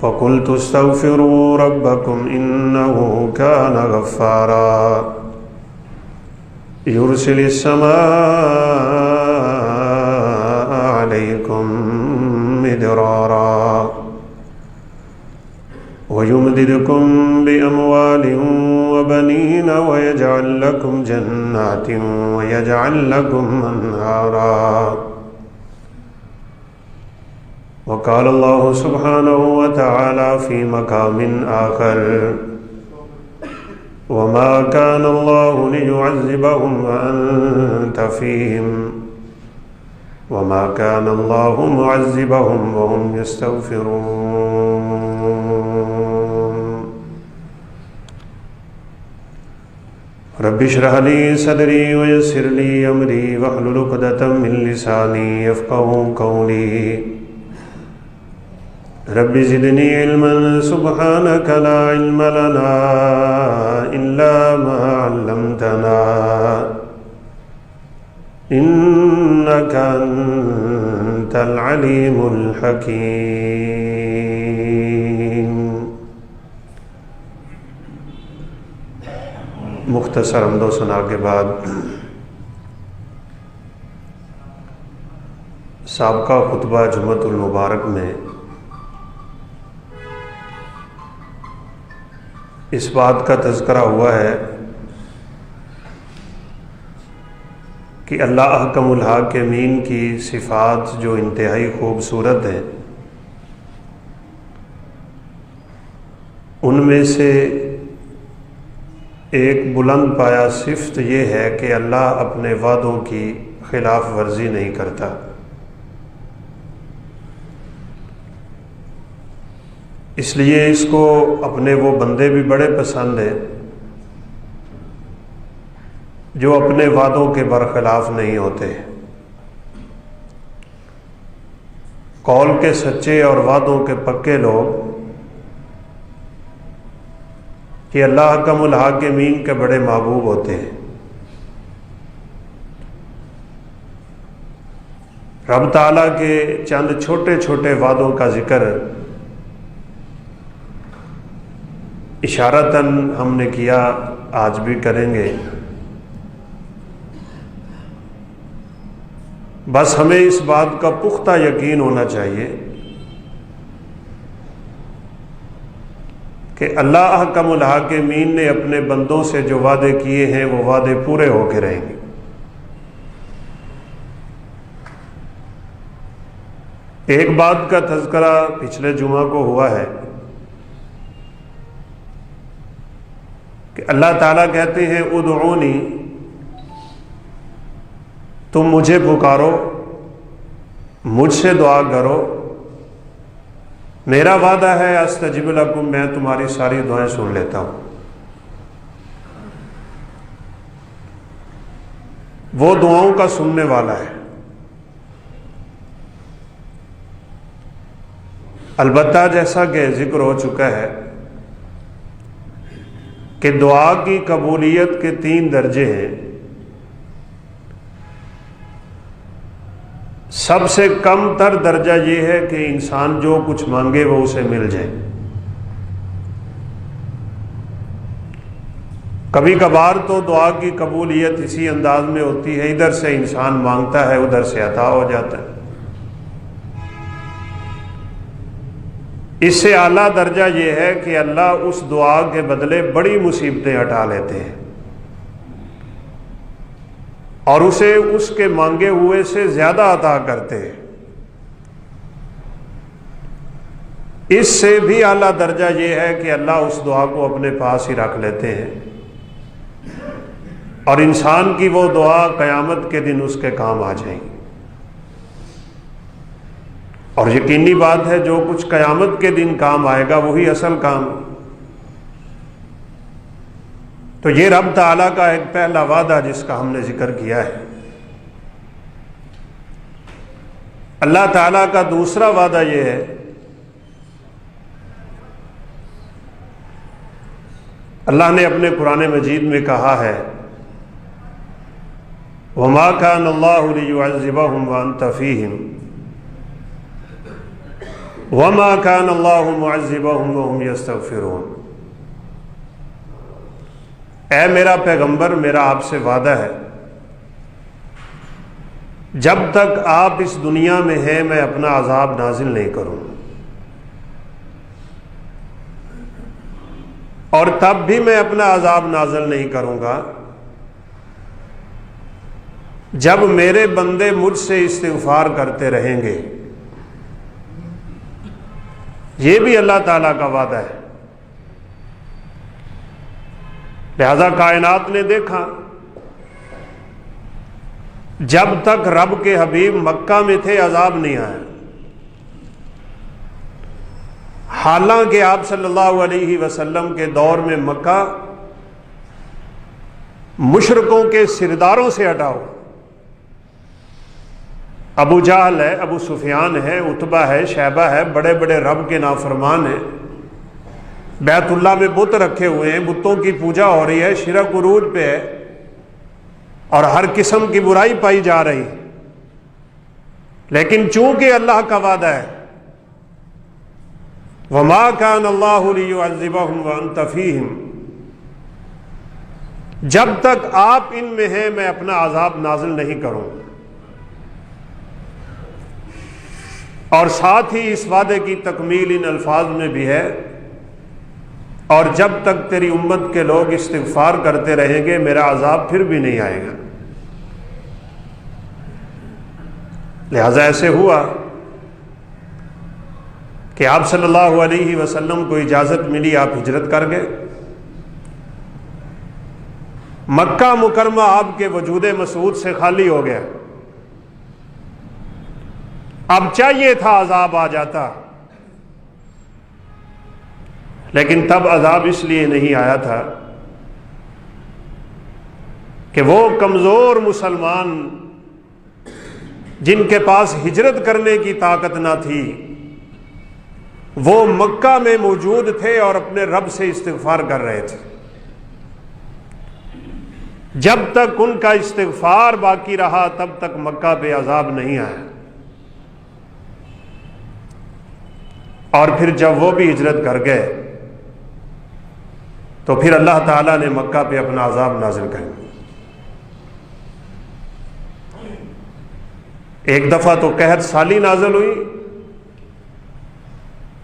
فقلت استغفروا ربكم إنه كان غفارا يرسل السماء عليكم مدرارا ويمددكم بأموال وبنين ويجعل لكم جنات ويجعل لكم أنهارا وقال الله سبحانه وتعالى في مقام آخر وما كان الله ليعذبهم وأنت فيهم وما كان الله معذبهم وهم يستغفرون رب اشرح لي صدري ويسر لي أمري واحلل عقدة من لساني يفقهوا قولي رب زدني علما سبحانك لا علم لنا إلا ما علمتنا إنك أنت العليم الحكيم۔ مختصر حمد و ثنا کے بعد سابقہ خطبہ جمعۃ المبارک میں اس بات کا تذکرہ ہوا ہے کہ اللہ احکم الحاکمین کی صفات جو انتہائی خوبصورت ہیں، ان میں سے ایک بلند پایہ صفت یہ ہے کہ اللہ اپنے وعدوں کی خلاف ورزی نہیں کرتا۔ اس لیے اس کو اپنے وہ بندے بھی بڑے پسند ہیں جو اپنے وعدوں کے برخلاف نہیں ہوتے۔ قول کے سچے اور وعدوں کے پکے لوگ کہ اللہ حکم الحاکمین کے بڑے محبوب ہوتے ہیں۔ رب تعالیٰ کے چند چھوٹے چھوٹے وعدوں کا ذکر اشارتاً ہم نے کیا، آج بھی کریں گے۔ بس ہمیں اس بات کا پختہ یقین ہونا چاہیے کہ اللہ احکم الحاکمین نے اپنے بندوں سے جو وعدے کیے ہیں وہ وعدے پورے ہو کے رہیں گے۔ ایک بات کا تذکرہ پچھلے جمعہ کو ہوا ہے کہ اللہ تعالیٰ کہتے ہیں ادعونی، تم مجھے پکارو، مجھ سے دعا کرو، میرا وعدہ ہے استجب لکم، میں تمہاری ساری دعائیں سن لیتا ہوں۔ وہ دعاؤں کا سننے والا ہے۔ البتہ جیسا کہ ذکر ہو چکا ہے کہ دعا کی قبولیت کے 3 درجے ہیں۔ سب سے کم تر درجہ یہ ہے کہ انسان جو کچھ مانگے وہ اسے مل جائے۔ کبھی کبھار تو دعا کی قبولیت اسی انداز میں ہوتی ہے، ادھر سے انسان مانگتا ہے ادھر سے عطا ہو جاتا ہے۔ اس سے اعلیٰ درجہ یہ ہے کہ اللہ اس دعا کے بدلے بڑی مصیبتیں ہٹا لیتے ہیں اور اسے اس کے مانگے ہوئے سے زیادہ عطا کرتے ہیں۔ اس سے بھی اعلیٰ درجہ یہ ہے کہ اللہ اس دعا کو اپنے پاس ہی رکھ لیتے ہیں اور انسان کی وہ دعا قیامت کے دن اس کے کام آ جائیں گی۔ اور یقینی بات ہے جو کچھ قیامت کے دن کام آئے گا وہی اصل کام۔ تو یہ رب تعالیٰ کا ایک پہلا وعدہ جس کا ہم نے ذکر کیا ہے۔ اللہ تعالیٰ کا دوسرا وعدہ یہ ہے اللہ نے اپنے قرآن مجید میں کہا ہے وَمَا كَانَ اللَّهُ لِيُعَذِّبَهُمْ وَأَنْتَ فِيهِمْ، وما كان الله معذبهم وهم يستغفرون۔ اے میرا پیغمبر، میرا آپ سے وعدہ ہے، جب تک آپ اس دنیا میں ہیں میں اپنا عذاب نازل نہیں کروں، اور تب بھی میں اپنا عذاب نازل نہیں کروں گا جب میرے بندے مجھ سے استغفار کرتے رہیں گے۔ یہ بھی اللہ تعالیٰ کا وعدہ ہے۔ لہذا کائنات نے دیکھا جب تک رب کے حبیب مکہ میں تھے عذاب نہیں آیا، حالانکہ آپ صلی اللہ علیہ وسلم کے دور میں مکہ مشرکوں کے سرداروں سے ہٹا ہوا، ابو جہل ہے، ابو سفیان ہے، عتبہ ہے، شیبہ ہے، بڑے بڑے رب کے نافرمان ہیں، بیت اللہ میں بت رکھے ہوئے ہیں، بتوں کی پوجا ہو رہی ہے، شرک عروج پہ ہے، اور ہر قسم کی برائی پائی جا رہی ہے، لیکن چونکہ اللہ کا وعدہ ہے وَمَا كَانَ اللَّهُ لِيُعَذِّبَهُمْ وَأَنْتَ فِيهِمْ، جب تک آپ ان میں ہیں میں اپنا عذاب نازل نہیں کروں، اور ساتھ ہی اس وعدے کی تکمیل ان الفاظ میں بھی ہے، اور جب تک تیری امت کے لوگ استغفار کرتے رہیں گے میرا عذاب پھر بھی نہیں آئے گا۔ لہذا ایسے ہوا کہ آپ صلی اللہ علیہ وسلم کو اجازت ملی، آپ ہجرت کر گئے، مکہ مکرمہ آپ کے وجود مسعود سے خالی ہو گیا، اب چاہیے تھا عذاب آ جاتا، لیکن تب عذاب اس لیے نہیں آیا تھا کہ وہ کمزور مسلمان جن کے پاس ہجرت کرنے کی طاقت نہ تھی وہ مکہ میں موجود تھے اور اپنے رب سے استغفار کر رہے تھے۔ جب تک ان کا استغفار باقی رہا تب تک مکہ پہ عذاب نہیں آیا، اور پھر جب وہ بھی ہجرت کر گئے تو پھر اللہ تعالیٰ نے مکہ پہ اپنا عذاب نازل کر دیا۔ ایک دفعہ تو قحط سالی نازل ہوئی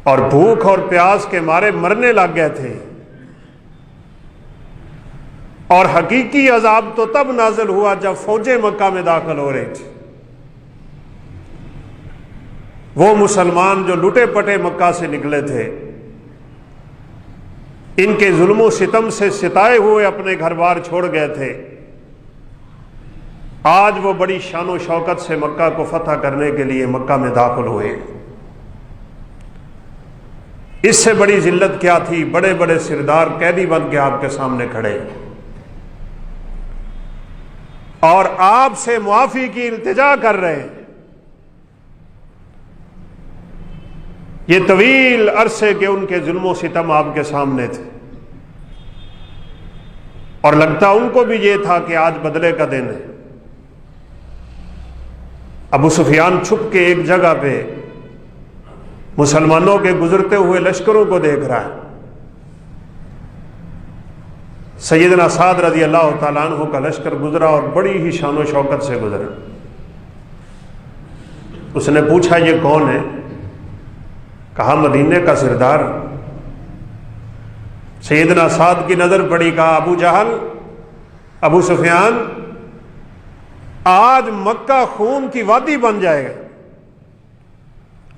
اور بھوک اور پیاس کے مارے مرنے لگ گئے تھے، اور حقیقی عذاب تو تب نازل ہوا جب فوجیں مکہ میں داخل ہو رہی تھی۔ وہ مسلمان جو لٹے پٹے مکہ سے نکلے تھے، ان کے ظلم و ستم سے ستائے ہوئے اپنے گھر بار چھوڑ گئے تھے، آج وہ بڑی شان و شوکت سے مکہ کو فتح کرنے کے لیے مکہ میں داخل ہوئے۔ اس سے بڑی ذلت کیا تھی، بڑے بڑے سردار قیدی بن کے آپ کے سامنے کھڑے اور آپ سے معافی کی التجا کر رہے ہیں۔ یہ طویل عرصے کے ان کے ظلم و ستم آپ کے سامنے تھے، اور لگتا ان کو بھی یہ تھا کہ آج بدلے کا دن ہے۔ ابو سفیان چھپ کے ایک جگہ پہ مسلمانوں کے گزرتے ہوئے لشکروں کو دیکھ رہا ہے۔ سیدنا سعد رضی اللہ تعالیٰ عنہ کا لشکر گزرا اور بڑی ہی شان و شوکت سے گزرا۔ اس نے پوچھا یہ کون ہے؟ کہا مدینے کا سردار۔ سیدنا سعد کی نظر پڑی، کہا ابو جہل، ابو سفیان، آج مکہ خون کی وادی بن جائے گا،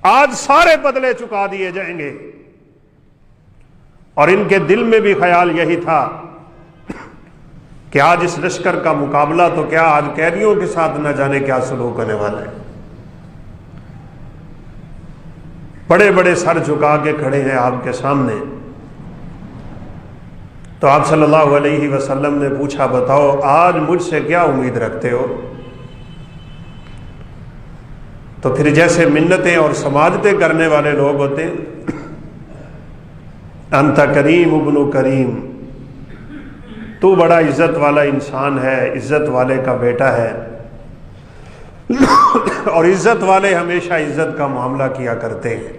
آج سارے بدلے چکا دیے جائیں گے۔ اور ان کے دل میں بھی خیال یہی تھا کہ آج اس لشکر کا مقابلہ تو کیا، آج قیدیوں کے ساتھ نہ جانے کیا سلوک ہونے والا ہے۔ بڑے بڑے سر جھکا کے کھڑے ہیں آپ کے سامنے۔ تو آپ صلی اللہ علیہ وسلم نے پوچھا بتاؤ آج مجھ سے کیا امید رکھتے ہو؟ تو پھر جیسے منتیں اور سماجتیں کرنے والے لوگ ہوتے ہیں، انت کریم ابن کریم، تو بڑا عزت والا انسان ہے، عزت والے کا بیٹا ہے، اور عزت والے ہمیشہ عزت کا معاملہ کیا کرتے ہیں۔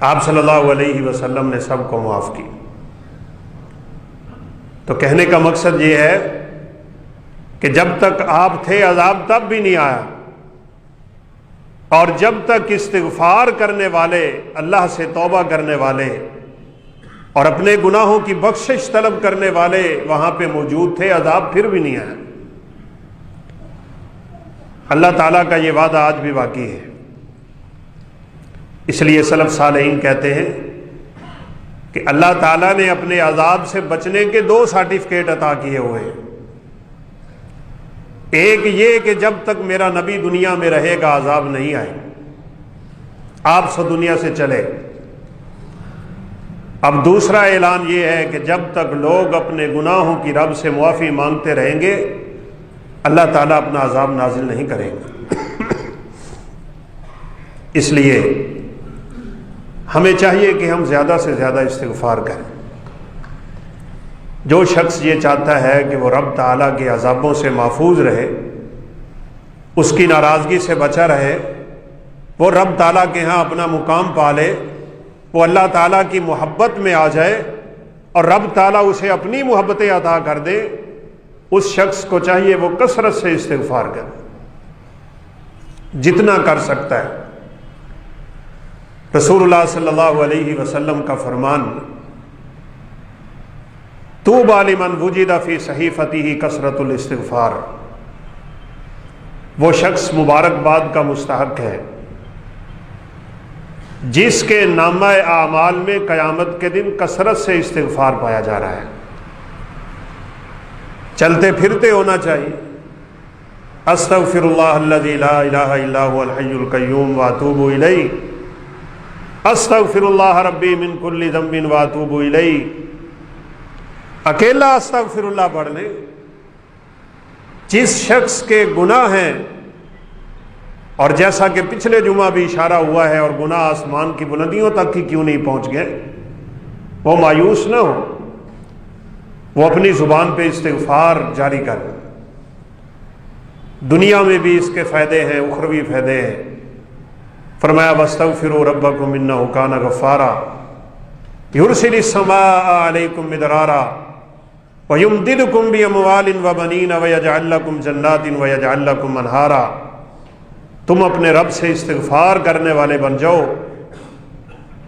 آپ صلی اللہ علیہ وسلم نے سب کو معاف کی۔ تو کہنے کا مقصد یہ ہے کہ جب تک آپ تھے عذاب تب بھی نہیں آیا، اور جب تک استغفار کرنے والے، اللہ سے توبہ کرنے والے اور اپنے گناہوں کی بخشش طلب کرنے والے وہاں پہ موجود تھے، عذاب پھر بھی نہیں آیا۔ اللہ تعالیٰ کا یہ وعدہ آج بھی باقی ہے۔ اس لیے سلف صالحین کہتے ہیں کہ اللہ تعالیٰ نے اپنے عذاب سے بچنے کے 2 سرٹیفکیٹ عطا کیے ہوئے ہیں۔ ایک یہ کہ جب تک میرا نبی دنیا میں رہے گا عذاب نہیں آئے، آپ سو دنیا سے چلے۔ اب دوسرا اعلان یہ ہے کہ جب تک لوگ اپنے گناہوں کی رب سے معافی مانگتے رہیں گے، اللہ تعالیٰ اپنا عذاب نازل نہیں کرے گا۔ اس لیے ہمیں چاہیے کہ ہم زیادہ سے زیادہ استغفار کریں۔ جو شخص یہ چاہتا ہے کہ وہ رب تعالیٰ کے عذابوں سے محفوظ رہے، اس کی ناراضگی سے بچا رہے، وہ رب تعالیٰ کے ہاں اپنا مقام پالے، وہ اللہ تعالیٰ کی محبت میں آ جائے اور رب تعالیٰ اسے اپنی محبتیں عطا کر دے، اس شخص کو چاہیے وہ کثرت سے استغفار کرے، جتنا کر سکتا ہے۔ رسول اللہ صلی اللہ علیہ وسلم کا فرمان، طوبی لمن وجد فی صحیفته کثرۃ الاستغفار، وہ شخص مبارکباد کا مستحق ہے جس کے نامہ اعمال میں قیامت کے دن کثرت سے استغفار پایا جا رہا ہے۔ چلتے پھرتے ہونا چاہیے، استغفر اللہ الذی لا الہ الا هو الحی القیوم واتوب الیہ، استغفر اللہ ربی من کل ذنب واتوب الیہ۔ اکیلا استغفر اللہ پڑھ لیں۔ جس شخص کے گناہ ہیں، اور جیسا کہ پچھلے جمعہ بھی اشارہ ہوا ہے، اور گناہ آسمان کی بلندیوں تک ہی کیوں نہیں پہنچ گئے، وہ مایوس نہ ہو، وہ اپنی زبان پہ استغفار جاری کر۔ دنیا میں بھی اس کے فائدے ہیں، اخروی فائدے ہیں۔ فرمایا واستغفروا ربکم انہ کان غفارا یرسل السماء علیکم مدرارا ویمددکم باموال وبنین ویجعل لکم جنات ویجعل لکم انہارا۔ تم اپنے رب سے استغفار کرنے والے بن جاؤ،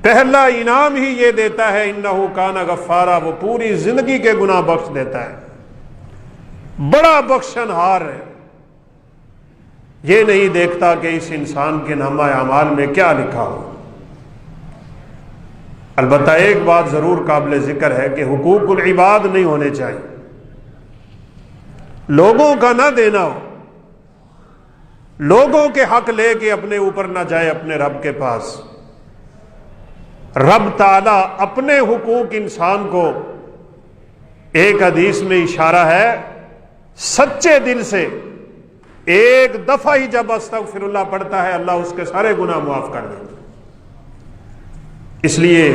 پہلا انعام ہی یہ دیتا ہے انہ کان غفارا، وہ پوری زندگی کے گناہ بخش دیتا ہے، بڑا بخشن ہار ہے۔ یہ نہیں دیکھتا کہ اس انسان کے نامہ اعمال میں کیا لکھا ہو۔ البتہ ایک بات ضرور قابل ذکر ہے کہ حقوق العباد نہیں ہونے چاہیے، لوگوں کا نہ دینا ہو، لوگوں کے حق لے کے اپنے اوپر نہ جائے اپنے رب کے پاس۔ رب تعالیٰ اپنے حقوق انسان کو، ایک حدیث میں اشارہ ہے، سچے دل سے ایک دفعہ ہی جب استغفر اللہ پڑھتا ہے، اللہ اس کے سارے گناہ معاف کر دیتا۔ اس لیے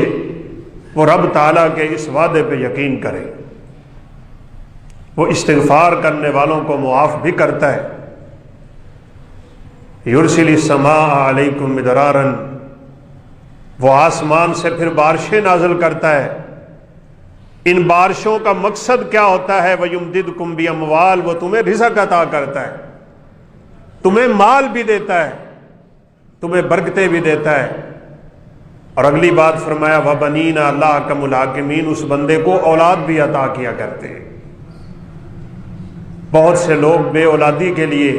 وہ رب تعالیٰ کے اس وعدے پہ یقین کرے، وہ استغفار کرنے والوں کو معاف بھی کرتا ہے۔ یرسل السماء علیکم مدرارا، وہ آسمان سے پھر بارشیں نازل کرتا ہے۔ ان بارشوں کا مقصد کیا ہوتا ہے؟ وَيُمْدِدْكُمْ بِأَمْوَالٍ، وہ تمہیں رزق عطا کرتا ہے، تمہیں مال بھی دیتا ہے، تمہیں برکتیں بھی دیتا ہے۔ اور اگلی بات فرمایا وَبَنِينَ، اللہ کا ملاکمین، اس بندے کو اولاد بھی عطا کیا کرتے ہیں۔ بہت سے لوگ بے اولادی کے لیے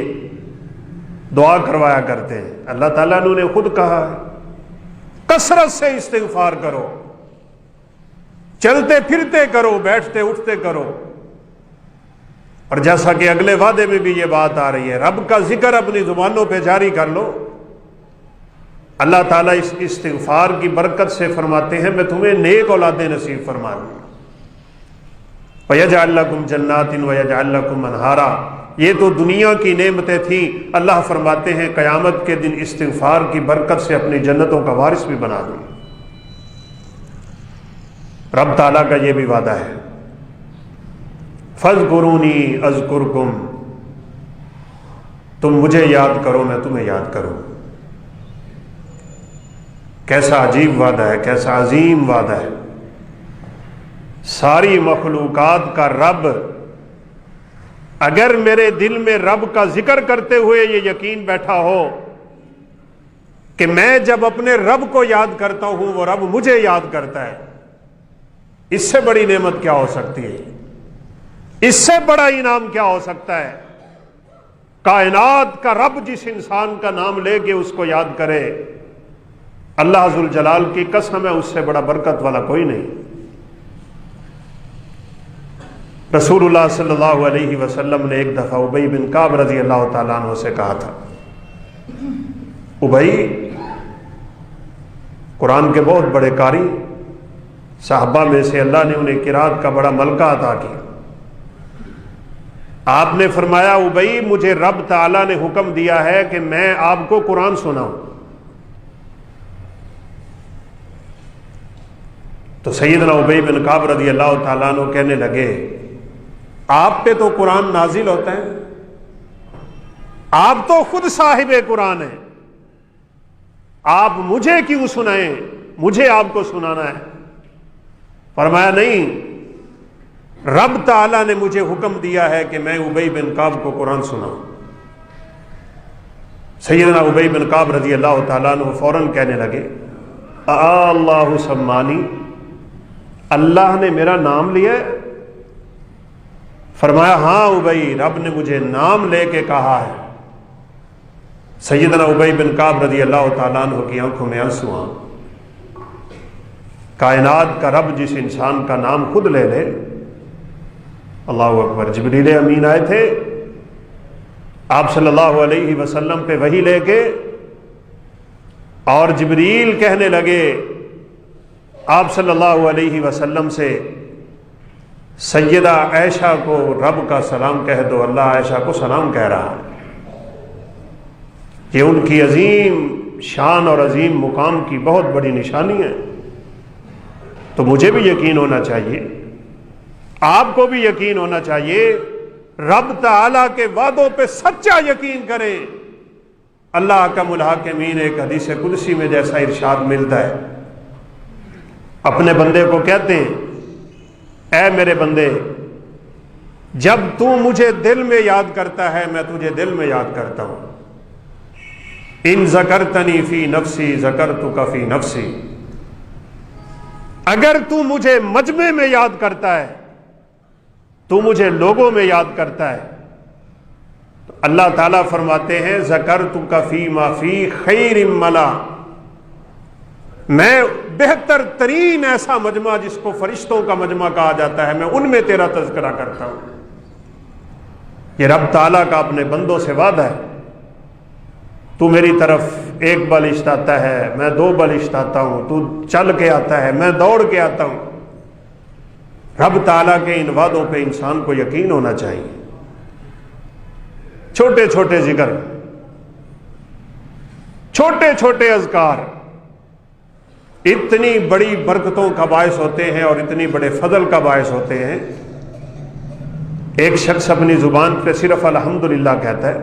دعا کروایا کرتے ہیں، اللہ تعالیٰ نے خود کہا ہے کثرت سے استغفار کرو، چلتے پھرتے کرو، بیٹھتے اٹھتے کرو۔ اور جیسا کہ اگلے وعدے میں بھی یہ بات آ رہی ہے، رب کا ذکر اپنی زبانوں پہ جاری کر لو، اللہ تعالیٰ اس استغفار کی برکت سے فرماتے ہیں میں تمہیں نیک اولادیں نصیب فرما دوں گا۔ وَيَجْعَلْ لَكُمْ جَنَّاتٍ وَيَجْعَلْ لَكُمْ أَنْهَارًا، یہ تو دنیا کی نعمتیں تھیں، اللہ فرماتے ہیں قیامت کے دن استغفار کی برکت سے اپنی جنتوں کا وارث بھی بنا دوں۔ رب تعالیٰ کا یہ بھی وعدہ ہے فَاذْكُرُونِي أَذْكُرْكُمْ، تم مجھے یاد کرو میں تمہیں یاد کروں۔ کیسا عجیب وعدہ ہے، کیسا عظیم وعدہ ہے۔ ساری مخلوقات کا رب اگر میرے دل میں رب کا ذکر کرتے ہوئے یہ یقین بیٹھا ہو کہ میں جب اپنے رب کو یاد کرتا ہوں وہ رب مجھے یاد کرتا ہے، اس سے بڑی نعمت کیا ہو سکتی ہے؟ اس سے بڑا انعام کیا ہو سکتا ہے؟ کائنات کا رب جس انسان کا نام لے کے اس کو یاد کرے، اللہ ذوالجلال کی قسم ہے اس سے بڑا برکت والا کوئی نہیں۔ رسول اللہ صلی اللہ علیہ وسلم نے ایک دفعہ ابی بن کعب رضی اللہ تعالیٰ عنہ سے کہا تھا، ابی قرآن کے بہت بڑے قاری، صحابہ میں سے اللہ نے انہیں قرات کا بڑا ملکہ عطا کیا۔ آپ نے فرمایا ابی مجھے رب تعالیٰ نے حکم دیا ہے کہ میں آپ کو قرآن سناؤں۔ تو سیدنا ابی بن کعب رضی اللہ تعالیٰ عنہ کہنے لگے آپ پہ تو قرآن نازل ہوتا ہے، آپ تو خود صاحب قرآن ہیں، آپ مجھے کیوں سنائیں؟ مجھے آپ کو سنانا ہے۔ فرمایا نہیں، رب تعالیٰ نے مجھے حکم دیا ہے کہ میں ابی بن کعب کو قرآن سناؤں۔ سیدنا ابی بن کعب رضی اللہ تعالیٰ عنہ فوراً کہنے لگے اللہ سمانی، اللہ نے میرا نام لیا ہے؟ فرمایا ہاں ابی، رب نے مجھے نام لے کے کہا ہے۔ سیدنا ابی بن کعب رضی اللہ تعالیٰ عنہ کی آنکھوں میں آنسو آ، کائنات کا رب جس انسان کا نام خود لے لے، اللہ اکبر۔ جبریل امین آئے تھے آپ صلی اللہ علیہ وسلم پہ وحی لے کے، اور جبریل کہنے لگے آپ صلی اللہ علیہ وسلم سے سیدہ عائشہ کو رب کا سلام کہہ دو، اللہ عائشہ کو سلام کہہ رہا ہے۔ یہ ان کی عظیم شان اور عظیم مقام کی بہت بڑی نشانی ہے۔ تو مجھے بھی یقین ہونا چاہیے، آپ کو بھی یقین ہونا چاہیے، رب تعالیٰ کے وعدوں پہ سچا یقین کریں۔ اللہ احکم الحاکمین ایک حدیث قدسی میں جیسا ارشاد ملتا ہے، اپنے بندے کو کہتے ہیں اے میرے بندے، جب تو مجھے دل میں یاد کرتا ہے میں تجھے دل میں یاد کرتا ہوں۔ ان ذکرتنی فی نفسی ذکرتک فی نفسی، اگر تو مجھے مجمع میں یاد کرتا ہے، تو مجھے لوگوں میں یاد کرتا ہے، تو اللہ تعالیٰ فرماتے ہیں ذکرتک فی ما فی خیر ملا، میں بہتر ترین ایسا مجمع جس کو فرشتوں کا مجمع کہا جاتا ہے، میں ان میں تیرا تذکرہ کرتا ہوں۔ یہ رب تعالیٰ کا اپنے بندوں سے وعدہ ہے، تو میری طرف ایک بلشت آتا ہے میں دو بلشت آتا ہوں، تو چل کے آتا ہے میں دوڑ کے آتا ہوں۔ رب تعالیٰ کے ان وعدوں پہ انسان کو یقین ہونا چاہیے۔ چھوٹے چھوٹے ذکر، چھوٹے چھوٹے اذکار اتنی بڑی برکتوں کا باعث ہوتے ہیں اور اتنی بڑے فضل کا باعث ہوتے ہیں۔ ایک شخص اپنی زبان پہ صرف الحمدللہ کہتا ہے،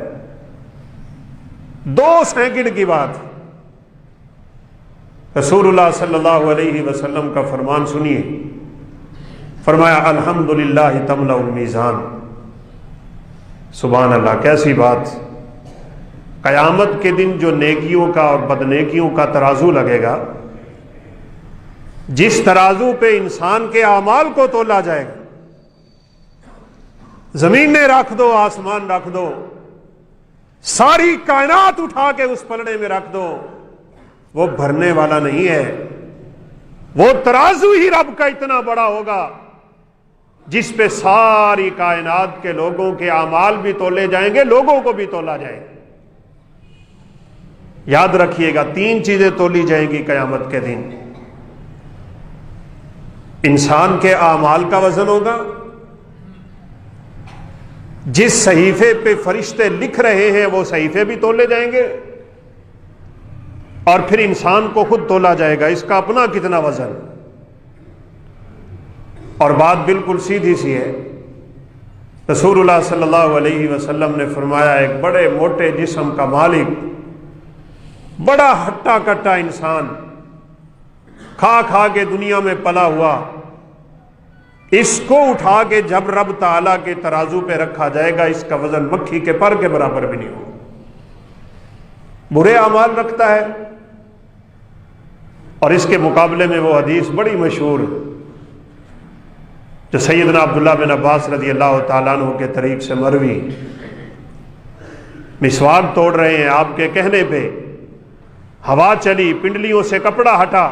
2 سیکنڈ کی بات، رسول اللہ صلی اللہ علیہ وسلم کا فرمان سنیے، فرمایا الحمدللہ تملأ المیزان۔ سبحان اللہ، کیسی بات! قیامت کے دن جو نیکیوں کا اور بدنیکیوں کا ترازو لگے گا، جس ترازو پہ انسان کے اعمال کو تولا جائے گا، زمینیں رکھ دو آسمان رکھ دو، ساری کائنات اٹھا کے اس پلڑے میں رکھ دو، وہ بھرنے والا نہیں ہے۔ وہ ترازو ہی رب کا اتنا بڑا ہوگا جس پہ ساری کائنات کے لوگوں کے اعمال بھی تولے جائیں گے، لوگوں کو بھی تولا جائے گا۔ یاد رکھیے گا 3 چیزیں تولی جائیں گی قیامت کے دن۔ انسان کے اعمال کا وزن ہوگا، جس صحیفے پہ فرشتے لکھ رہے ہیں وہ صحیفے بھی تولے جائیں گے، اور پھر انسان کو خود تولا جائے گا، اس کا اپنا کتنا وزن۔ اور بات بالکل سیدھی سی ہے، رسول اللہ صلی اللہ علیہ وسلم نے فرمایا ایک بڑے موٹے جسم کا مالک، بڑا ہٹا کٹا انسان کھا کھا کے دنیا میں پلا ہوا، اس کو اٹھا کے جب رب تعالیٰ کے ترازو پہ رکھا جائے گا اس کا وزن مکھی کے پر کے برابر بھی نہیں ہوگا۔ برے اعمال رکھتا ہے، اور اس کے مقابلے میں وہ حدیث بڑی مشہور جو سیدنا عبداللہ بن عباس رضی اللہ تعالیٰ عنہ کے طریق سے مروی، مسواک توڑ رہے ہیں، آپ کے کہنے پہ ہوا چلی، پنڈلیوں سے کپڑا ہٹا،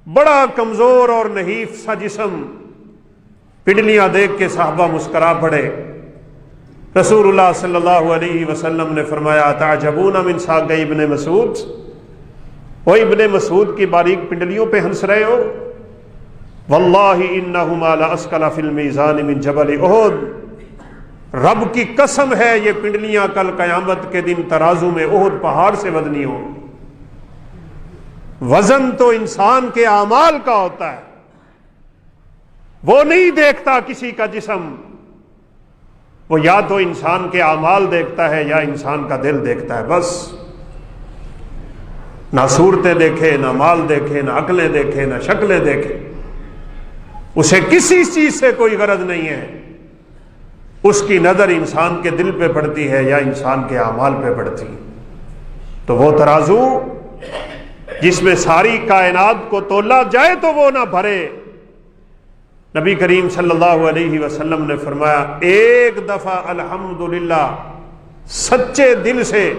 بڑا کمزور اور نحیف سا جسم، پنڈلیاں دیکھ کے صحابہ مسکرا پڑے۔ رسول اللہ صلی اللہ علیہ وسلم نے فرمایا تعجبون من ساق ابن مسعود، وہ ابن مسعود کی باریک پنڈلیوں پہ ہنس رہے ہو؟ واللہ انہما لاسقل فی المیزان من جبل احد، رب کی قسم ہے یہ پنڈلیاں کل قیامت کے دن ترازو میں احد پہاڑ سے وزنی ہو۔ وزن تو انسان کے اعمال کا ہوتا ہے، وہ نہیں دیکھتا کسی کا جسم، وہ یا تو انسان کے اعمال دیکھتا ہے یا انسان کا دل دیکھتا ہے، بس نہ صورتیں دیکھے، نہ مال دیکھے، نہ عقلیں دیکھے، نہ شکلیں دیکھے، اسے کسی چیز سے کوئی غرض نہیں ہے، اس کی نظر انسان کے دل پہ پڑتی ہے یا انسان کے اعمال پہ پڑتی ہے۔ تو وہ ترازو جس میں ساری کائنات کو تولا جائے تو وہ نہ بھرے۔ نبی کریم صلی اللہ علیہ وسلم نے فرمایا ایک دفعہ الحمدللہ سچے دل سے،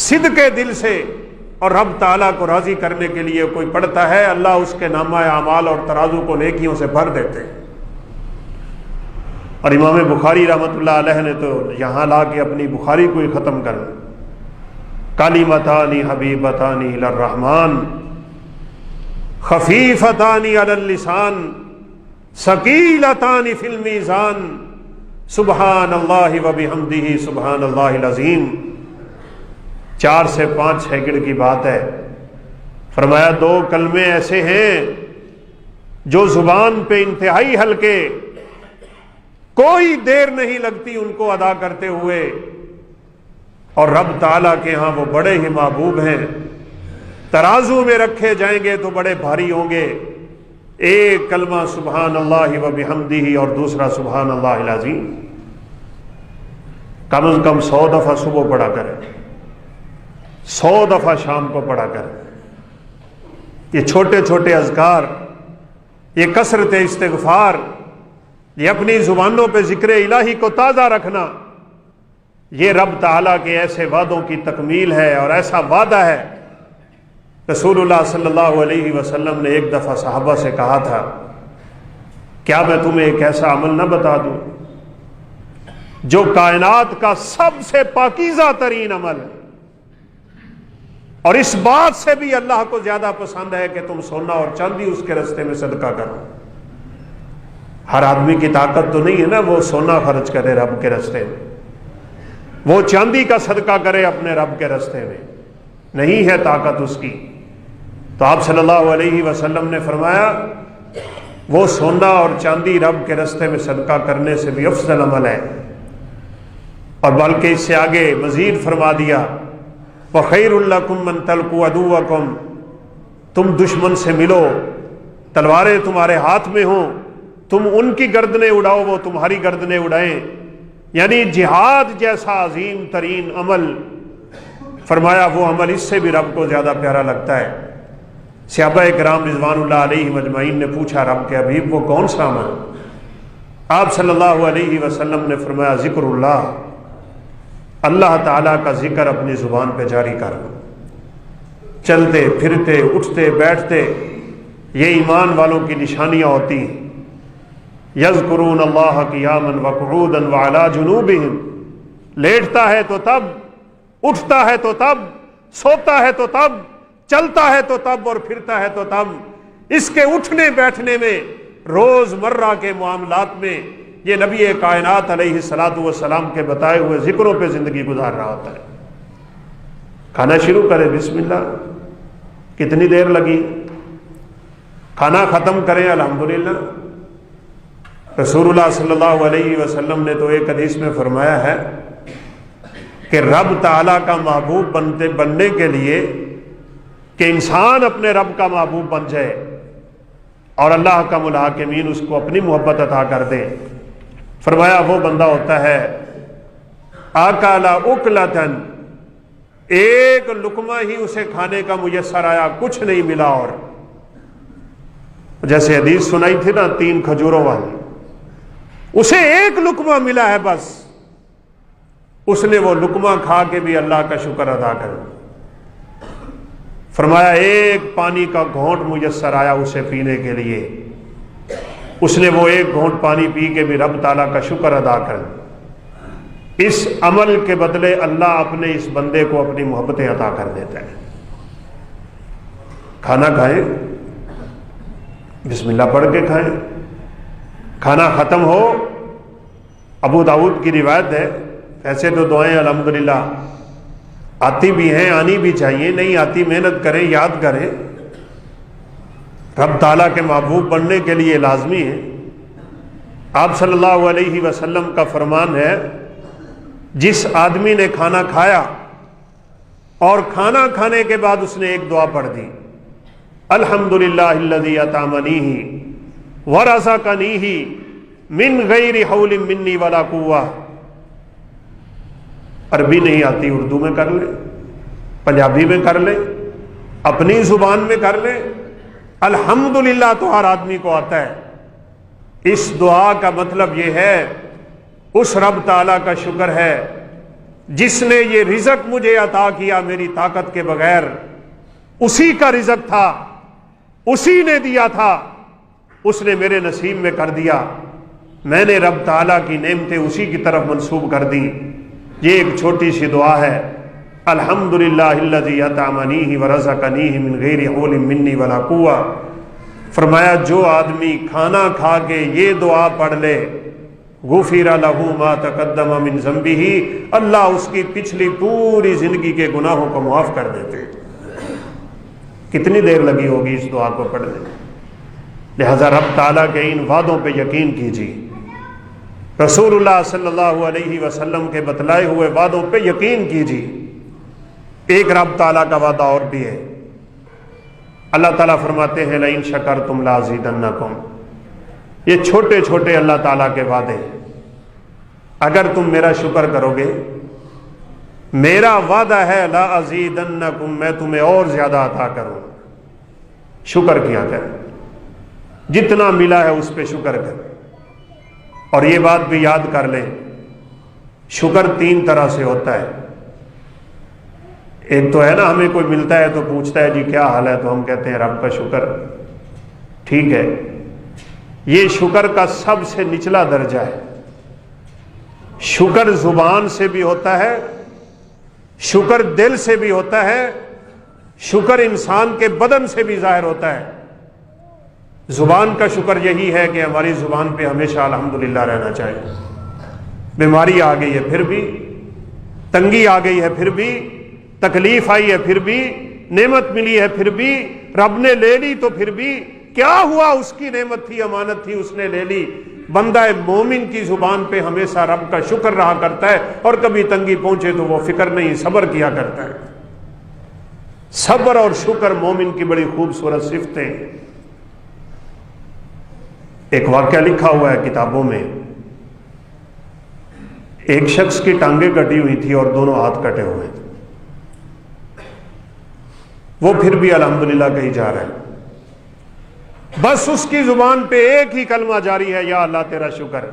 صدقے دل سے اور رب تعالیٰ کو راضی کرنے کے لیے کوئی پڑھتا ہے، اللہ اس کے نامہ اعمال اور ترازو کو نیکیوں سے بھر دیتے ہیں۔ اور امام بخاری رحمۃ اللہ علیہ نے تو یہاں لا کے اپنی بخاری کو ہی ختم کر، کلمتان حبیبتان الی الرحمن خفیفتان علی اللسان ثقیلتان فی المیزان سبحان اللہ وبحمدہ سبحان اللہ العظیم۔ 4 سے 5 سیکنڈ کی بات ہے، فرمایا 2 کلمے ایسے ہیں جو زبان پہ انتہائی ہلکے، کوئی دیر نہیں لگتی ان کو ادا کرتے ہوئے، اور رب تعالیٰ کے ہاں وہ بڑے ہی محبوب ہیں، ترازو میں رکھے جائیں گے تو بڑے بھاری ہوں گے۔ ایک کلمہ سبحان اللہ وبحمدہ اور دوسرا سبحان اللہ العظیم، کم از کم 100 دفعہ صبح پڑھا کریں، 100 دفعہ شام کو پڑھا کریں۔ یہ چھوٹے چھوٹے اذکار، یہ کثرت استغفار، یہ اپنی زبانوں پہ ذکر الہی کو تازہ رکھنا، یہ رب تعالیٰ کے ایسے وعدوں کی تکمیل ہے، اور ایسا وعدہ ہے۔ رسول اللہ صلی اللہ علیہ وسلم نے ایک دفعہ صحابہ سے کہا تھا کیا میں تمہیں ایک ایسا عمل نہ بتا دوں جو کائنات کا سب سے پاکیزہ ترین عمل ہے، اور اس بات سے بھی اللہ کو زیادہ پسند ہے کہ تم سونا اور چاندی اس کے راستے میں صدقہ کرو۔ ہر آدمی کی طاقت تو نہیں ہے نا وہ سونا خرچ کرے رب کے راستے میں، وہ چاندی کا صدقہ کرے اپنے رب کے راستے میں، نہیں ہے طاقت اس کی۔ تو آپ صلی اللہ علیہ وسلم نے فرمایا وہ سونا اور چاندی رب کے راستے میں صدقہ کرنے سے بھی افضل عمل ہے، اور بلکہ اس سے آگے مزید فرما دیا وَخَيْرٌ لَكُمْ مَنْ تَلْقُوا عَدُوَّكُمْ، تم دشمن سے ملو، تلواریں تمہارے ہاتھ میں ہوں، تم ان کی گردنیں اڑاؤ وہ تمہاری گردنیں اڑائیں، یعنی جہاد جیسا عظیم ترین عمل، فرمایا وہ عمل اس سے بھی رب کو زیادہ پیارا لگتا ہے۔ صحابہ کرام رضوان اللہ علیہ مجمعین نے پوچھا رب کے حبیب وہ کون سا عمل؟ آپ صلی اللہ علیہ وسلم نے فرمایا ذکر اللہ، اللہ تعالیٰ کا ذکر اپنی زبان پہ جاری کر، چلتے پھرتے اٹھتے بیٹھتے، یہ ایمان والوں کی نشانیاں ہوتی ہیں۔ یذکرون اللہ قیاما وقعودا وعلی جنوبہم، لیٹتا ہے تو تب، اٹھتا ہے تو تب، سوتا ہے تو تب، چلتا ہے تو تب اور پھرتا ہے تو تب۔ اس کے اٹھنے بیٹھنے میں، روز مرہ کے معاملات میں یہ نبی کائنات علیہ الصلوۃ والسلام کے بتائے ہوئے ذکروں پہ زندگی گزار رہا ہوتا ہے۔ کھانا شروع کرے بسم اللہ، کتنی دیر لگی، کھانا ختم کریں الحمدللہ۔ رسول اللہ صلی اللہ علیہ وسلم نے تو ایک حدیث میں فرمایا ہے کہ رب تعالیٰ کا محبوب بننے کے لیے کہ انسان اپنے رب کا محبوب بن جائے اور اللہ کا الحاکمین اس کو اپنی محبت عطا کر دے۔ فرمایا وہ بندہ ہوتا ہے آکالا اکلتن، ایک لقمہ ہی اسے کھانے کا میسر آیا، کچھ نہیں ملا، اور جیسے حدیث سنائی تھی نا 3 کھجوروں والی، اسے ایک لقمہ ملا ہے بس، اس نے وہ لقمہ کھا کے بھی اللہ کا شکر ادا کر۔ فرمایا ایک پانی کا گھونٹ میسر آیا اسے پینے کے لیے، اس نے وہ ایک گھونٹ پانی پی کے بھی رب تعالیٰ کا شکر ادا کر۔ اس عمل کے بدلے اللہ اپنے اس بندے کو اپنی محبتیں عطا کر دیتا ہے۔ کھانا کھائیں، بسم اللہ پڑھ کے کھائیں، کھانا ختم ہو، ابو داؤد کی روایت ہے، ایسے تو دعائیں الحمدللہ آتی بھی ہیں، آنی بھی چاہیے، نہیں آتی محنت کریں، یاد کریں، رب تعالیٰ کے محبوب بننے کے لیے لازمی ہے۔ آپ صلی اللہ علیہ وسلم کا فرمان ہے، جس آدمی نے کھانا کھایا اور کھانا کھانے کے بعد اس نے ایک دعا پڑھ دی، الحمدللہ الذی اطعمنی ورزقنی من غیر حول منی ولا قوہ، عربی نہیں آتی اردو میں کر لیں، پنجابی میں کر لیں، اپنی زبان میں کر لیں، الحمدللہ تو ہر آدمی کو آتا ہے۔ اس دعا کا مطلب یہ ہے اس رب تعالیٰ کا شکر ہے جس نے یہ رزق مجھے عطا کیا میری طاقت کے بغیر، اسی کا رزق تھا، اسی نے دیا تھا، اس نے میرے نصیب میں کر دیا، میں نے رب تعالیٰ کی نعمتیں اسی کی طرف منسوب کر دی۔ یہ ایک چھوٹی سی دعا ہے، الحمدللہ الذی اطعمنی ورزقنی من غیر حول منی ولا قوہ۔ فرمایا جو آدمی کھانا کھا کے یہ دعا پڑھ لے، غفر لہ ما تقدم من ذنبہ، اللہ اس کی پچھلی پوری زندگی کے گناہوں کو معاف کر دیتے ہیں۔ کتنی دیر لگی ہوگی اس دعا کو پڑھنے؟ لہذا رب تعالیٰ کے ان وعدوں پہ یقین کیجیے، رسول اللہ صلی اللہ علیہ وسلم کے بتلائے ہوئے وعدوں پہ یقین کیجیے۔ ایک رب تعالیٰ کا وعدہ اور بھی ہے، اللہ تعالیٰ فرماتے ہیں لئن شکرتم لازیدنکم، یہ چھوٹے چھوٹے اللہ تعالیٰ کے وعدے، اگر تم میرا شکر کرو گے، میرا وعدہ ہے لا ازیدنکم، میں تمہیں اور زیادہ عطا کروں۔ شکر کیا کر، جتنا ملا ہے اس پہ شکر کر۔ اور یہ بات بھی یاد کر لیں، شکر 3 طرح سے ہوتا ہے۔ ایک تو ہے نا ہمیں کوئی ملتا ہے تو پوچھتا ہے جی کیا حال ہے، تو ہم کہتے ہیں رب کا شکر، ٹھیک ہے، یہ شکر کا سب سے نچلا درجہ ہے۔ شکر زبان سے بھی ہوتا ہے، شکر دل سے بھی ہوتا ہے، شکر انسان کے بدن سے بھی ظاہر ہوتا ہے۔ زبان کا شکر یہی ہے کہ ہماری زبان پہ ہمیشہ الحمدللہ رہنا چاہیے۔ بیماری آ گئی ہے پھر بھی، تنگی آ گئی ہے پھر بھی، تکلیف آئی ہے پھر بھی، نعمت ملی ہے پھر بھی، رب نے لے لی تو پھر بھی، کیا ہوا، اس کی نعمت تھی، امانت تھی، اس نے لے لی۔ بندہ مومن کی زبان پہ ہمیشہ رب کا شکر رہا کرتا ہے، اور کبھی تنگی پہنچے تو وہ فکر نہیں، صبر کیا کرتا ہے۔ صبر اور شکر مومن کی بڑی خوبصورت صفتیں ہیں۔ ایک واقعہ لکھا ہوا ہے کتابوں میں، ایک شخص کی ٹانگیں کٹی ہوئی تھی اور دونوں ہاتھ کٹے ہوئے تھے، وہ پھر بھی الحمدللہ کہی جا رہا ہے، بس اس کی زبان پہ ایک ہی کلمہ جاری ہے، یا اللہ تیرا شکر،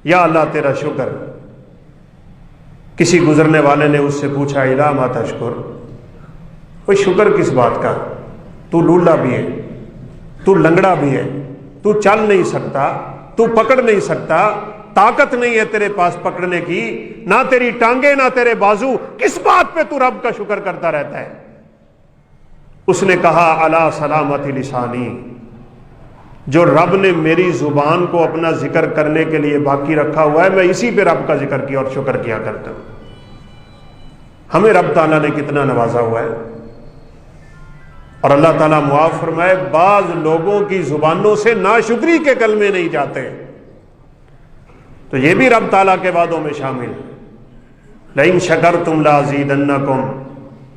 یا اللہ تیرا شکر۔ کسی گزرنے والے نے اس سے پوچھا الا ما تشکر، کوئی شکر کس بات کا، تو لولا بھی ہے، تو لنگڑا بھی ہے، تو چل نہیں سکتا، تو پکڑ نہیں سکتا، طاقت نہیں ہے تیرے پاس پکڑنے کی، نہ تیری ٹانگیں نہ تیرے بازو، کس بات پہ تو رب کا شکر کرتا رہتا ہے؟ اس نے کہا الا سلامت لسانی، جو رب نے میری زبان کو اپنا ذکر کرنے کے لیے باقی رکھا ہوا ہے، میں اسی پہ رب کا ذکر کیا اور شکر کیا کرتا ہوں۔ ہمیں رب تعالیٰ نے کتنا نوازا ہوا ہے، اور اللہ تعالیٰ معاف فرمائے، بعض لوگوں کی زبانوں سے ناشکری کے کلمے نہیں جاتے، تو یہ بھی رب تعالیٰ کے وعدوں میں شامل ہے۔ لئن شکرتم لازیدنکم،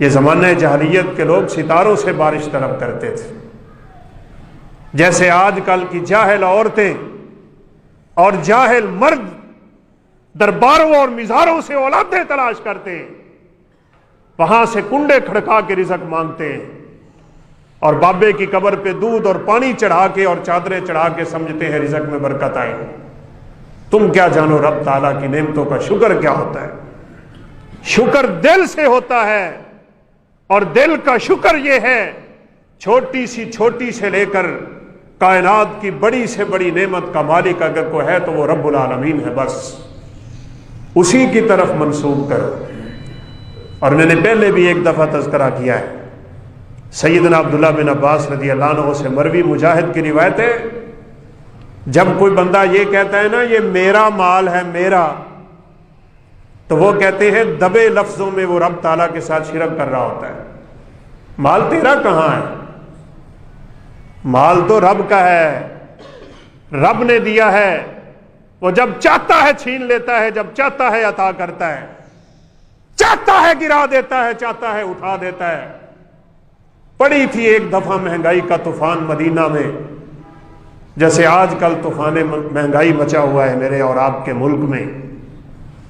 یہ زمانہ جاہلیت کے لوگ ستاروں سے بارش طلب کرتے تھے، جیسے آج کل کی جاہل عورتیں اور جاہل مرد درباروں اور مزاروں سے اولادیں تلاش کرتے ہیں، وہاں سے کنڈے کھڑکا کے رزق مانگتے ہیں، اور بابے کی قبر پہ دودھ اور پانی چڑھا کے اور چادریں چڑھا کے سمجھتے ہیں رزق میں برکت آئے۔ تم کیا جانو رب تعالیٰ کی نعمتوں کا شکر کیا ہوتا ہے؟ شکر دل سے ہوتا ہے، اور دل کا شکر یہ ہے چھوٹی سے لے کر کائنات کی بڑی سے بڑی نعمت کا مالک اگر کوئی ہے تو وہ رب العالمین ہے، بس اسی کی طرف منسوب کرو۔ اور میں نے پہلے بھی ایک دفعہ تذکرہ کیا ہے، سیدنا عبداللہ بن عباس رضی اللہ عنہ سے مروی مجاہد کی روایت ہے، جب کوئی بندہ یہ کہتا ہے نا یہ میرا مال ہے میرا، تو وہ کہتے ہیں دبے لفظوں میں وہ رب تعالیٰ کے ساتھ شرک کر رہا ہوتا ہے۔ مال تیرا کہاں ہے؟ مال تو رب کا ہے، رب نے دیا ہے، وہ جب چاہتا ہے چھین لیتا ہے، جب چاہتا ہے عطا کرتا ہے، چاہتا ہے گرا دیتا ہے، چاہتا ہے اٹھا دیتا ہے۔ پڑی تھی ایک دفعہ مہنگائی کا طوفان مدینہ میں، جیسے آج کل طوفان مہنگائی مچا ہوا ہے میرے اور آپ کے ملک میں،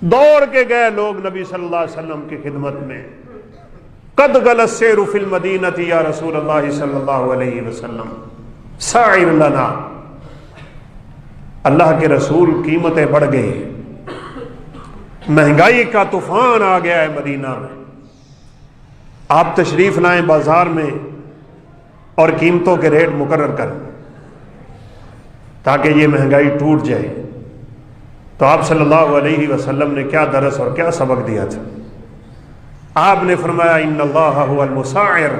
دوڑ کے گئے لوگ نبی صلی اللہ علیہ وسلم کی خدمت میں، قد غلی السیر فی المدینہ یا رسول اللہ صلی اللہ علیہ وسلم سعر لنا، اللہ کے رسول قیمتیں بڑھ گئی ہیں، مہنگائی کا طوفان آ گیا ہے مدینہ میں، آپ تشریف لائیں بازار میں اور قیمتوں کے ریٹ مقرر کریں تاکہ یہ مہنگائی ٹوٹ جائے۔ تو آپ صلی اللہ علیہ وسلم نے کیا درس اور کیا سبق دیا تھا؟ آپ نے فرمایا ان اللہ هو المساعر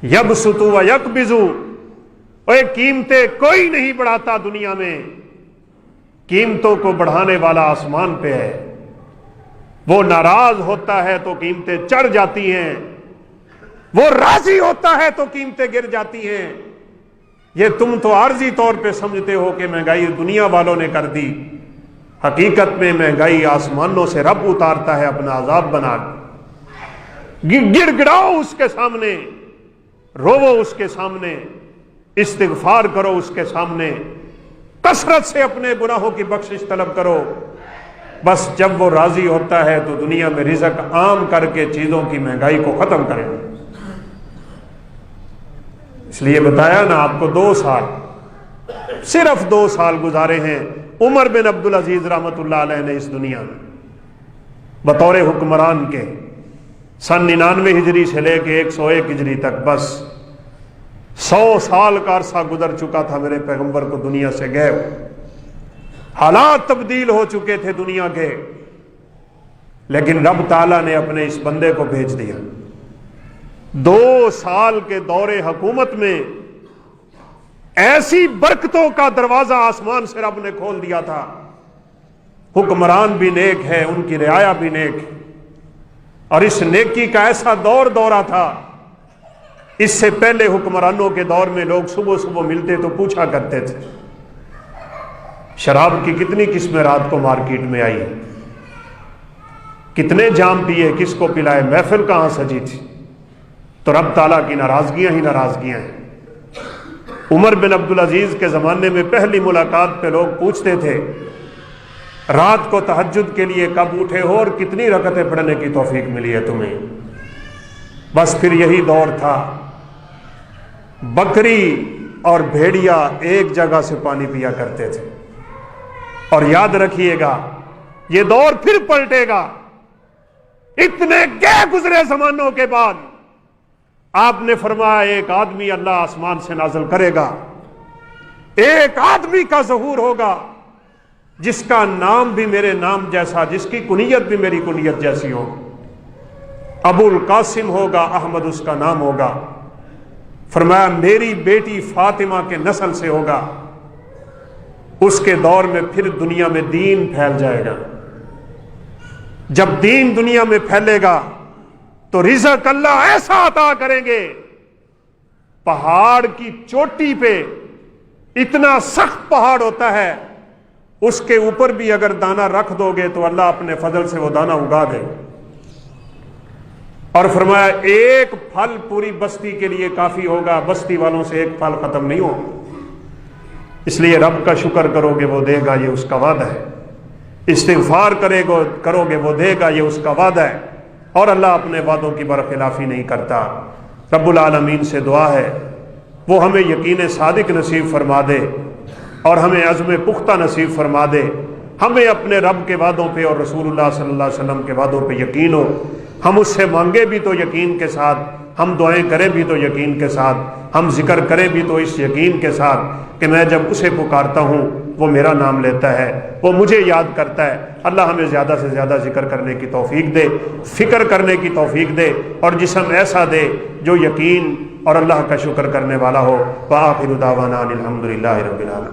یبسط و یقبض، اوے قیمتیں کوئی نہیں بڑھاتا دنیا میں، قیمتوں کو بڑھانے والا آسمان پہ ہے، وہ ناراض ہوتا ہے تو قیمتیں چڑھ جاتی ہیں، وہ راضی ہوتا ہے تو قیمتیں گر جاتی ہیں۔ یہ تم تو عارضی طور پہ سمجھتے ہو کہ مہنگائی دنیا والوں نے کر دی، حقیقت میں مہنگائی آسمانوں سے رب اتارتا ہے اپنا عذاب بنا کے۔ گڑ گڑاؤ اس کے سامنے، روو اس کے سامنے، استغفار کرو اس کے سامنے، کثرت سے اپنے گناہوں کی بخشش طلب کرو، بس جب وہ راضی ہوتا ہے تو دنیا میں رزق عام کر کے چیزوں کی مہنگائی کو ختم کرے۔ اس لیے بتایا نا آپ کو 2 سال، صرف 2 سال گزارے ہیں عمر بن عبدالعزیز رحمۃ اللہ علیہ نے اس دنیا میں بطور حکمران کے، سن 99 ہجری سے لے کے 101 ہجری تک، بس 100 سال کا عرصہ گزر چکا تھا میرے پیغمبر کو دنیا سے گئے، حالات تبدیل ہو چکے تھے دنیا کے، لیکن رب تعالیٰ نے اپنے اس بندے کو بھیج دیا۔ 2 سال کے دور حکومت میں ایسی برکتوں کا دروازہ آسمان سے رب نے کھول دیا تھا، حکمران بھی نیک ہے، ان کی رعایا بھی نیک ہے، اور اس نیکی کا ایسا دورہ تھا، اس سے پہلے حکمرانوں کے دور میں لوگ صبح صبح ملتے تو پوچھا کرتے تھے شراب کی کتنی قسمیں رات کو مارکیٹ میں آئی، کتنے جام پیے، کس کو پلائے، محفل کہاں سجی تھی؟ تو رب تعالیٰ کی ناراضگیاں ہی ناراضگیاں ہیں۔ عمر بن عبدالعزیز کے زمانے میں پہلی ملاقات پہ لوگ پوچھتے تھے رات کو تہجد کے لیے کب اٹھے ہو اور کتنی رکعتیں پڑھنے کی توفیق ملی ہے تمہیں؟ بس پھر یہی دور تھا، بکری اور بھیڑیا ایک جگہ سے پانی پیا کرتے تھے، اور یاد رکھیے گا یہ دور پھر پلٹے گا۔ اتنے گئے گزرے زمانوں کے بعد آپ نے فرمایا ایک آدمی اللہ آسمان سے نازل کرے گا، ایک آدمی کا ظہور ہوگا جس کا نام بھی میرے نام جیسا، جس کی کنیت بھی میری کنیت جیسی ہو، ابو القاسم ہوگا، احمد اس کا نام ہوگا، فرمایا میری بیٹی فاطمہ کے نسل سے ہوگا۔ اس کے دور میں پھر دنیا میں دین پھیل جائے گا، جب دین دنیا میں پھیلے گا تو رزق اللہ ایسا عطا کریں گے، پہاڑ کی چوٹی پہ اتنا سخت پہاڑ ہوتا ہے، اس کے اوپر بھی اگر دانہ رکھ دو گے تو اللہ اپنے فضل سے وہ دانہ اگا دے، اور فرمایا ایک پھل پوری بستی کے لیے کافی ہوگا، بستی والوں سے ایک پھل ختم نہیں ہوگا۔ اس لیے رب کا شکر کرو گے وہ دے گا، یہ اس کا وعدہ ہے۔ استغفار کرو گے وہ دے گا، یہ اس کا وعدہ ہے۔ اور اللہ اپنے وعدوں کی برخلافی نہیں کرتا۔ رب العالمین سے دعا ہے وہ ہمیں یقین صادق نصیب فرما دے اور ہمیں عزم پختہ نصیب فرما دے، ہمیں اپنے رب کے وعدوں پہ اور رسول اللہ صلی اللہ علیہ وسلم کے وعدوں پہ یقین ہو، ہم اس سے مانگے بھی تو یقین کے ساتھ، ہم دعائیں کریں بھی تو یقین کے ساتھ، ہم ذکر کریں بھی تو اس یقین کے ساتھ کہ میں جب اسے پکارتا ہوں وہ میرا نام لیتا ہے، وہ مجھے یاد کرتا ہے۔ اللہ ہمیں زیادہ سے زیادہ ذکر کرنے کی توفیق دے، فکر کرنے کی توفیق دے، اور جسم ایسا دے جو یقین اور اللہ کا شکر کرنے والا ہو۔ وآخر دعوانا الحمدللہ رب العالمین۔